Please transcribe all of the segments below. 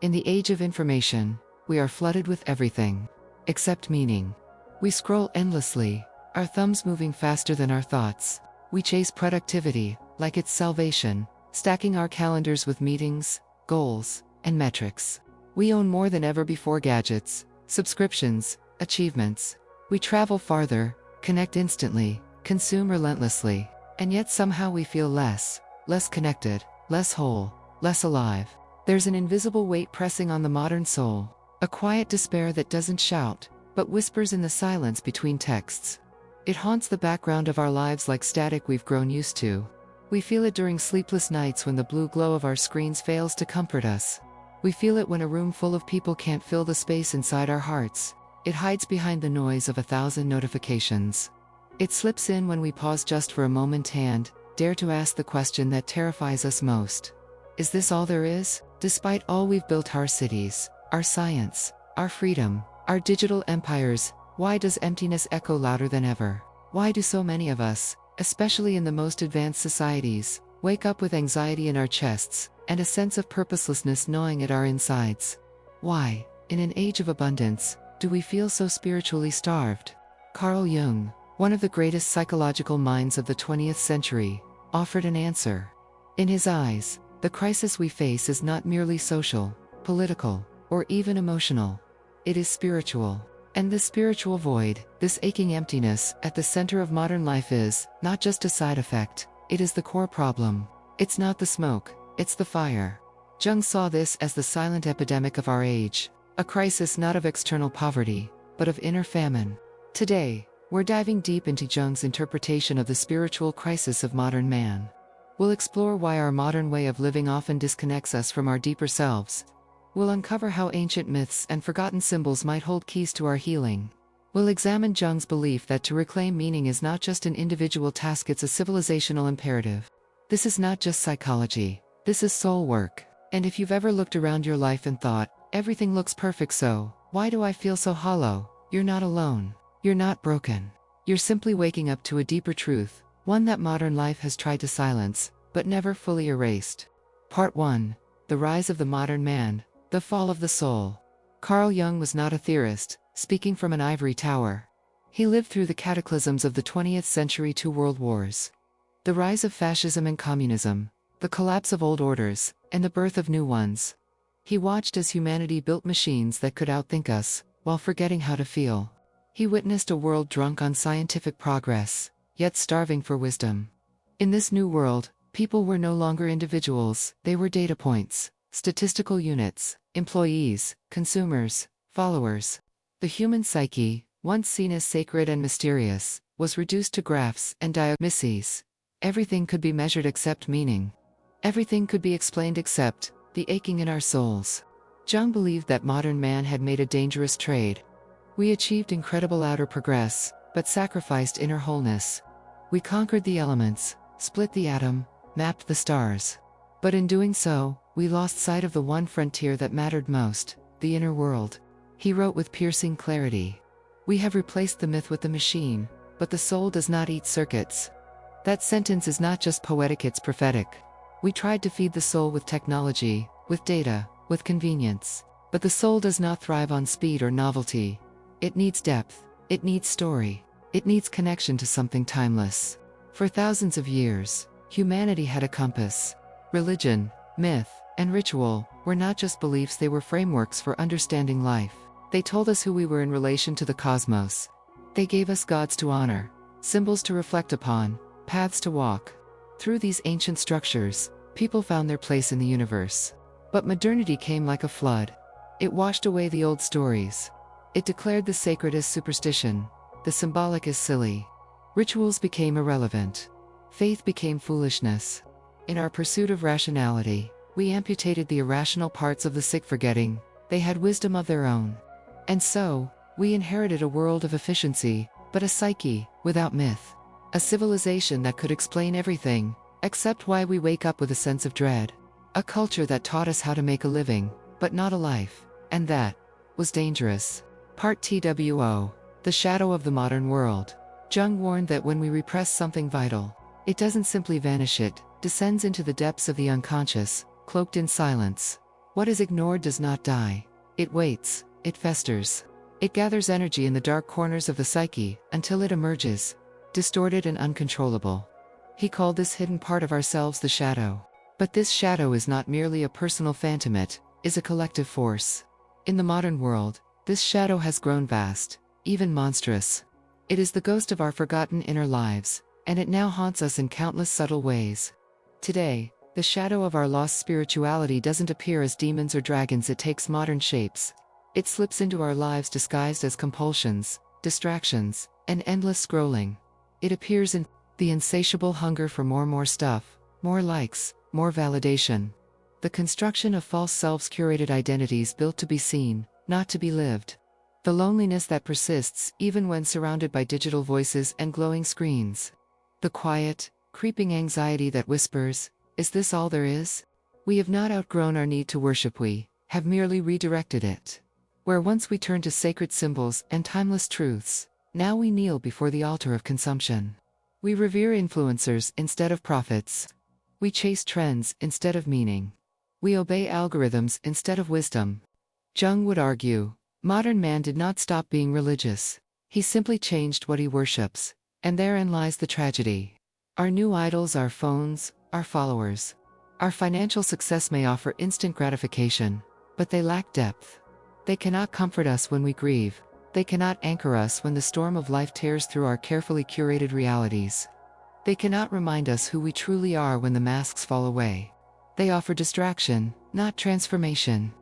In the age of information, we are flooded with everything except meaning. We scroll endlessly, our thumbs moving faster than our thoughts. We chase productivity, like it's salvation, stacking our calendars with meetings, goals, and metrics. We own more than ever before gadgets, subscriptions, achievements. We travel farther, connect instantly, consume relentlessly, and yet somehow we feel less connected, less whole, less alive. There's an invisible weight pressing on the modern soul, a quiet despair that doesn't shout, but whispers in the silence between texts. It haunts the background of our lives like static we've grown used to. We feel it during sleepless nights when the blue glow of our screens fails to comfort us. We feel it when a room full of people can't fill the space inside our hearts. It hides behind the noise of 1,000 notifications. It slips in when we pause just for a moment and dare to ask the question that terrifies us most. Is this all there is? Despite all we've built, our cities, our science, our freedom, our digital empires, why does emptiness echo louder than ever? Why do so many of us, especially in the most advanced societies, wake up with anxiety in our chests and a sense of purposelessness gnawing at our insides? Why, in an age of abundance, do we feel so spiritually starved? Carl Jung, one of the greatest psychological minds of the 20th century, offered an answer. In his eyes, the crisis we face is not merely social, political, or even emotional. It is spiritual. And this spiritual void, this aching emptiness, at the center of modern life is not just a side effect, it is the core problem. It's not the smoke, it's the fire. Jung saw this as the silent epidemic of our age, a crisis not of external poverty, but of inner famine. Today, we're diving deep into Jung's interpretation of the spiritual crisis of modern man. We'll explore why our modern way of living often disconnects us from our deeper selves. We'll uncover how ancient myths and forgotten symbols might hold keys to our healing. We'll examine Jung's belief that to reclaim meaning is not just an individual task, it's a civilizational imperative. This is not just psychology, this is soul work. And if you've ever looked around your life and thought, everything looks perfect, so why do I feel so hollow? You're not alone. You're not broken. You're simply waking up to a deeper truth, one that modern life has tried to silence, but never fully erased. Part 1. The Rise of the Modern Man. The Fall of the Soul. Carl Jung was not a theorist, speaking from an ivory tower. He lived through the cataclysms of the 20th century, 2 world wars. The rise of fascism and communism, the collapse of old orders, and the birth of new ones. He watched as humanity built machines that could outthink us, while forgetting how to feel. He witnessed a world drunk on scientific progress, yet starving for wisdom. In this new world, people were no longer individuals, they were data points. Statistical units, employees, consumers, followers. The human psyche, once seen as sacred and mysterious, was reduced to graphs and diagnoses. Everything could be measured except meaning. Everything could be explained except the aching in our souls. Jung believed that modern man had made a dangerous trade. We achieved incredible outer progress, but sacrificed inner wholeness. We conquered the elements, split the atom, mapped the stars. But in doing so, we lost sight of the one frontier that mattered most, the inner world. He wrote with piercing clarity. We have replaced the myth with the machine, but the soul does not eat circuits. That sentence is not just poetic, it's prophetic. We tried to feed the soul with technology, with data, with convenience. But the soul does not thrive on speed or novelty. It needs depth, it needs story, it needs connection to something timeless. For thousands of years, humanity had a compass. Religion, myth, and ritual were not just beliefs, they were frameworks for understanding life. They told us who we were in relation to the cosmos. They gave us gods to honor, symbols to reflect upon, paths to walk. Through these ancient structures, people found their place in the universe. But modernity came like a flood. It washed away the old stories. It declared the sacred as superstition, the symbolic as silly. Rituals became irrelevant. Faith became foolishness. In our pursuit of rationality, we amputated the irrational parts of the sick, forgetting they had wisdom of their own. And so, we inherited a world of efficiency, but a psyche without myth. A civilization that could explain everything, except why we wake up with a sense of dread. A culture that taught us how to make a living, but not a life, and that was dangerous. Part 2. The Shadow of the Modern World. Jung warned that when we repress something vital, it doesn't simply vanish, it descends into the depths of the unconscious, cloaked in silence. What is ignored does not die. It waits, it festers. It gathers energy in the dark corners of the psyche until it emerges, distorted and uncontrollable. He called this hidden part of ourselves the shadow. But this shadow is not merely a personal phantom, it is a collective force. In the modern world, this shadow has grown vast, even monstrous. It is the ghost of our forgotten inner lives, and it now haunts us in countless subtle ways. Today, the shadow of our lost spirituality doesn't appear as demons or dragons, it takes modern shapes. It slips into our lives disguised as compulsions, distractions, and endless scrolling. It appears in the insatiable hunger for more stuff, more likes, more validation. The construction of false selves, curated identities built to be seen, not to be lived. The loneliness that persists even when surrounded by digital voices and glowing screens. The quiet, creeping anxiety that whispers, "Is this all there is?" We have not outgrown our need to worship, we have merely redirected it. Where once we turned to sacred symbols and timeless truths, now we kneel before the altar of consumption. We revere influencers instead of prophets. We chase trends instead of meaning. We obey algorithms instead of wisdom. Jung would argue, modern man did not stop being religious. He simply changed what he worships. And therein lies the tragedy. Our new idols are phones, our followers. Our financial success may offer instant gratification, but they lack depth. They cannot comfort us when we grieve. They cannot anchor us when the storm of life tears through our carefully curated realities. They cannot remind us who we truly are when the masks fall away. They offer distraction, not transformation.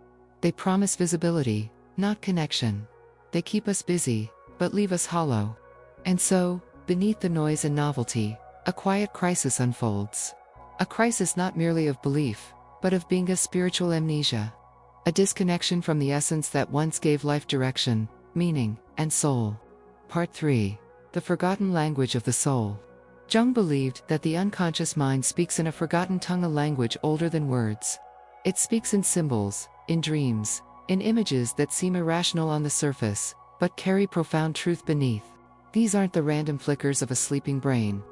They promise visibility, not connection. They keep us busy, but leave us hollow. And so, beneath the noise and novelty, a quiet crisis unfolds. A crisis not merely of belief, but of being a spiritual amnesia. A disconnection from the essence that once gave life direction, meaning, and soul. Part 3. The Forgotten Language of the Soul. Jung believed that the unconscious mind speaks in a forgotten tongue, a language older than words. It speaks in symbols, in dreams, in images that seem irrational on the surface, but carry profound truth beneath. These aren't the random flickers of a sleeping brain.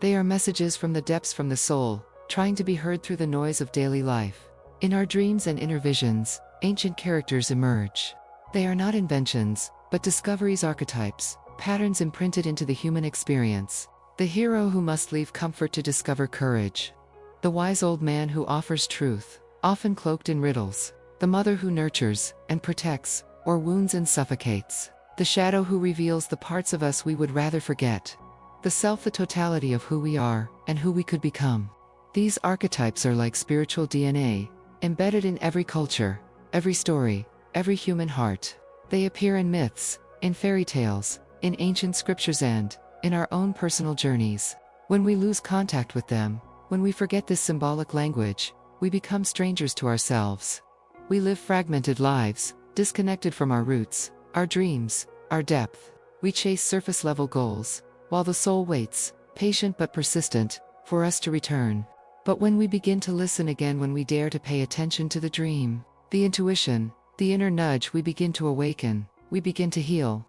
They are messages from the depths, from the soul, trying to be heard through the noise of daily life. In our dreams and inner visions, ancient characters emerge. They are not inventions, but discoveries, archetypes, patterns imprinted into the human experience. The hero who must leave comfort to discover courage. The wise old man who offers truth, often cloaked in riddles. The mother who nurtures and protects, or wounds and suffocates. The shadow who reveals the parts of us we would rather forget. The self, the totality of who we are and who we could become. These archetypes are like spiritual DNA, embedded in every culture, every story, every human heart. They appear in myths, in fairy tales, in ancient scriptures, and in our own personal journeys. When we lose contact with them, when we forget this symbolic language, we become strangers to ourselves. We live fragmented lives, disconnected from our roots, our dreams, our depth. We chase surface-level goals, while the soul waits, patient but persistent, for us to return. But when we begin to listen again, when we dare to pay attention to the dream, the intuition, the inner nudge, we begin to awaken, we begin to heal.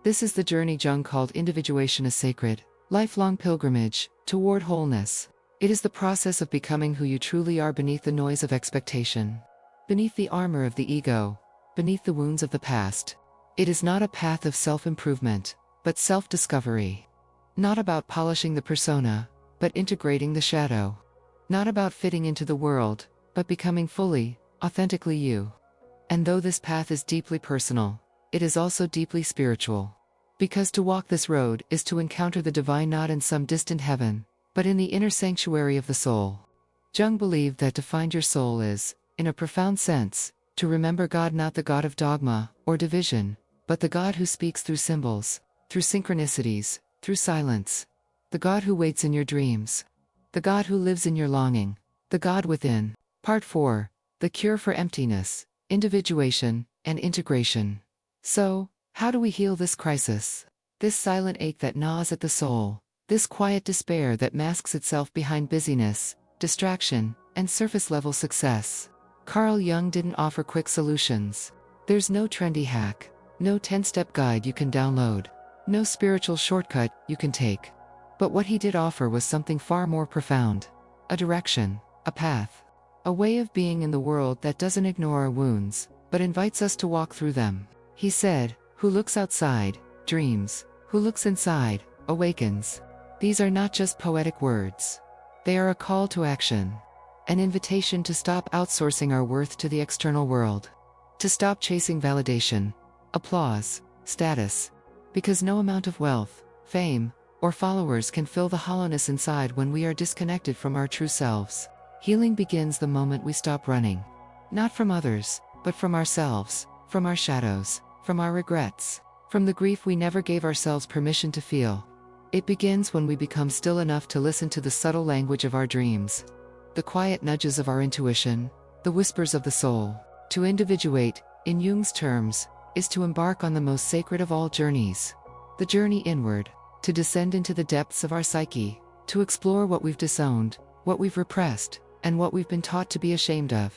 This is the journey Jung called individuation, a sacred, lifelong pilgrimage toward wholeness. It is the process of becoming who you truly are beneath the noise of expectation, beneath the armor of the ego, beneath the wounds of the past. It is not a path of self-improvement, but self-discovery. Not about polishing the persona, but integrating the shadow. Not about fitting into the world, but becoming fully, authentically you. And though this path is deeply personal, it is also deeply spiritual. Because to walk this road is to encounter the divine not in some distant heaven, but in the inner sanctuary of the soul. Jung believed that to find your soul is, in a profound sense, to remember God, not the God of dogma or division, but the God who speaks through symbols, through synchronicities, through silence. The God who waits in your dreams. The God who lives in your longing. The God within. Part 4. The Cure for Emptiness, Individuation, and Integration. So, how do we heal this crisis? This silent ache that gnaws at the soul. This quiet despair that masks itself behind busyness, distraction, and surface-level success. Carl Jung didn't offer quick solutions. There's no trendy hack, no 10-step guide you can download, no spiritual shortcut you can take. But what he did offer was something far more profound. A direction, a path. a way of being in the world that doesn't ignore our wounds, but invites us to walk through them. He said, "Who looks outside, dreams. Who looks inside, awakens." These are not just poetic words. They are a call to action. An invitation to stop outsourcing our worth to the external world. To stop chasing validation, applause, status. Because no amount of wealth, fame, or followers can fill the hollowness inside when we are disconnected from our true selves. Healing begins the moment we stop running. Not from others, but from ourselves, from our shadows, from our regrets, from the grief we never gave ourselves permission to feel. It begins when we become still enough to listen to the subtle language of our dreams, the quiet nudges of our intuition, the whispers of the soul. To individuate, in Jung's terms, is to embark on the most sacred of all journeys. The journey inward, to descend into the depths of our psyche, to explore what we've disowned, what we've repressed, and what we've been taught to be ashamed of.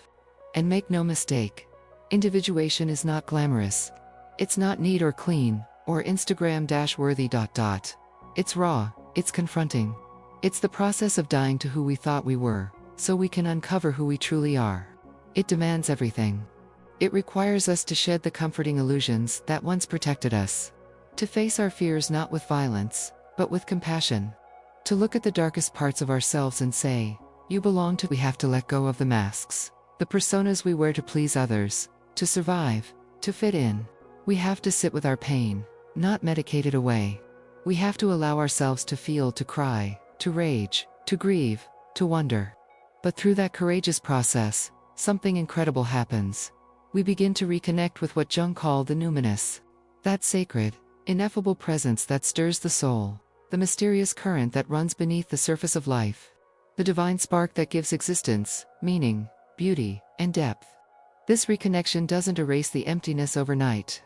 And make no mistake, individuation is not glamorous. It's not neat or clean, or Instagram-worthy. It's raw, it's confronting. It's the process of dying to who we thought we were, so we can uncover who we truly are. It demands everything. It requires us to shed the comforting illusions that once protected us. To face our fears not with violence, but with compassion. To look at the darkest parts of ourselves and say, "You belong to." We have to let go of the masks, the personas we wear to please others, to survive, to fit in. We have to sit with our pain, not medicate it away. We have to allow ourselves to feel, to cry, to rage, to grieve, to wonder. But through that courageous process, something incredible happens. We begin to reconnect with what Jung called the numinous. That sacred, ineffable presence that stirs the soul, the mysterious current that runs beneath the surface of life. The divine spark that gives existence, meaning, beauty, and depth. This reconnection doesn't erase the emptiness overnight.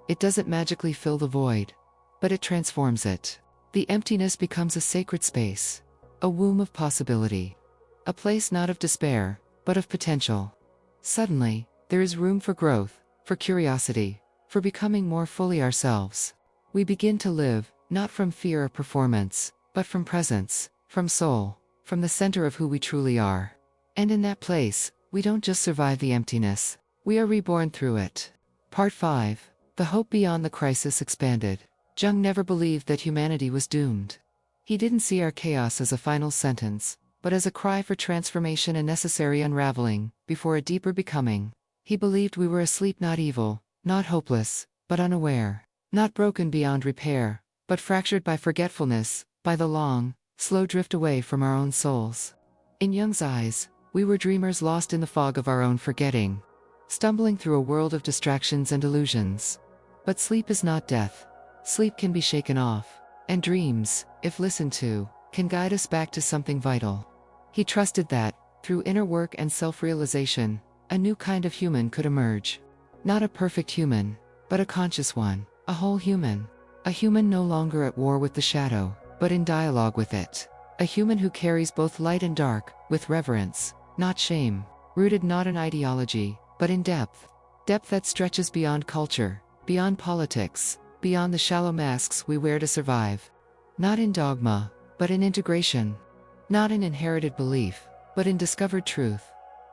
It doesn't magically fill the void, but it transforms it. The emptiness becomes a sacred space, a womb of possibility. A place not of despair, but of potential. Suddenly, there is room for growth, for curiosity, for becoming more fully ourselves. We begin to live, not from fear or performance, but from presence, from soul, from the center of who we truly are. And in that place, we don't just survive the emptiness, we are reborn through it. Part 5. The Hope Beyond the Crisis Expanded. Jung never believed that humanity was doomed. He didn't see our chaos as a final sentence, but as a cry for transformation and necessary unraveling, before a deeper becoming. He believed we were asleep, not evil, not hopeless, but unaware. Not broken beyond repair, but fractured by forgetfulness, by the long, slow drift away from our own souls. In Jung's eyes, we were dreamers lost in the fog of our own forgetting, stumbling through a world of distractions and illusions. But sleep is not death. Sleep can be shaken off, and dreams, if listened to, can guide us back to something vital. He trusted that, through inner work and self-realization, a new kind of human could emerge. Not a perfect human, but a conscious one, a whole human. A human no longer at war with the shadow, but in dialogue with it. A human who carries both light and dark, with reverence, not shame. Rooted not in ideology, but in depth. Depth that stretches beyond culture, beyond politics, beyond the shallow masks we wear to survive. Not in dogma, but in integration. Not in inherited belief, but in discovered truth.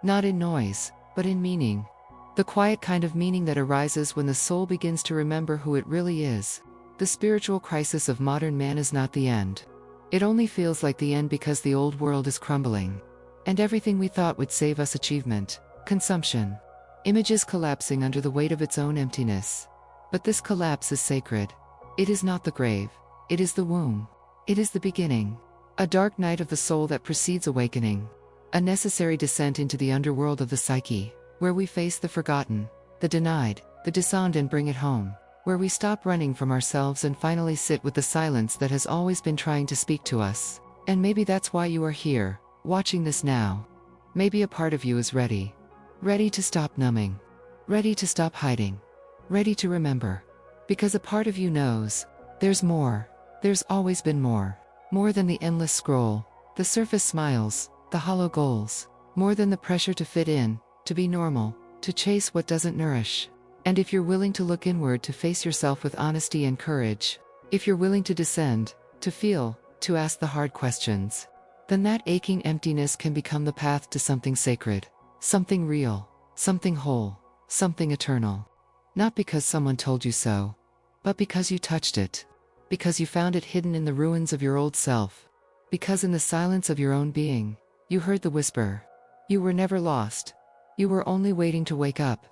Not in noise, but in meaning. The quiet kind of meaning that arises when the soul begins to remember who it really is. The spiritual crisis of modern man is not the end. It only feels like the end because the old world is crumbling. And everything we thought would save us, achievement, consumption, images collapsing under the weight of its own emptiness. But this collapse is sacred. It is not the grave. It is the womb. It is the beginning. A dark night of the soul that precedes awakening. A necessary descent into the underworld of the psyche, where we face the forgotten, the denied, the disowned and bring it home. Where we stop running from ourselves and finally sit with the silence that has always been trying to speak to us. And maybe that's why you are here, watching this now. Maybe a part of you is ready. Ready to stop numbing. Ready to stop hiding. Ready to remember. Because a part of you knows, there's more. There's always been more. More than the endless scroll, the surface smiles, the hollow goals. More than the pressure to fit in, to be normal, to chase what doesn't nourish. And if you're willing to look inward, to face yourself with honesty and courage, if you're willing to descend, to feel, to ask the hard questions, then that aching emptiness can become the path to something sacred, Something real, something whole, something eternal. Not because someone told you so, but because you touched it. Because you found it hidden in the ruins of your old self. Because in the silence of your own being, you heard the whisper. You were never lost. You were only waiting to wake up.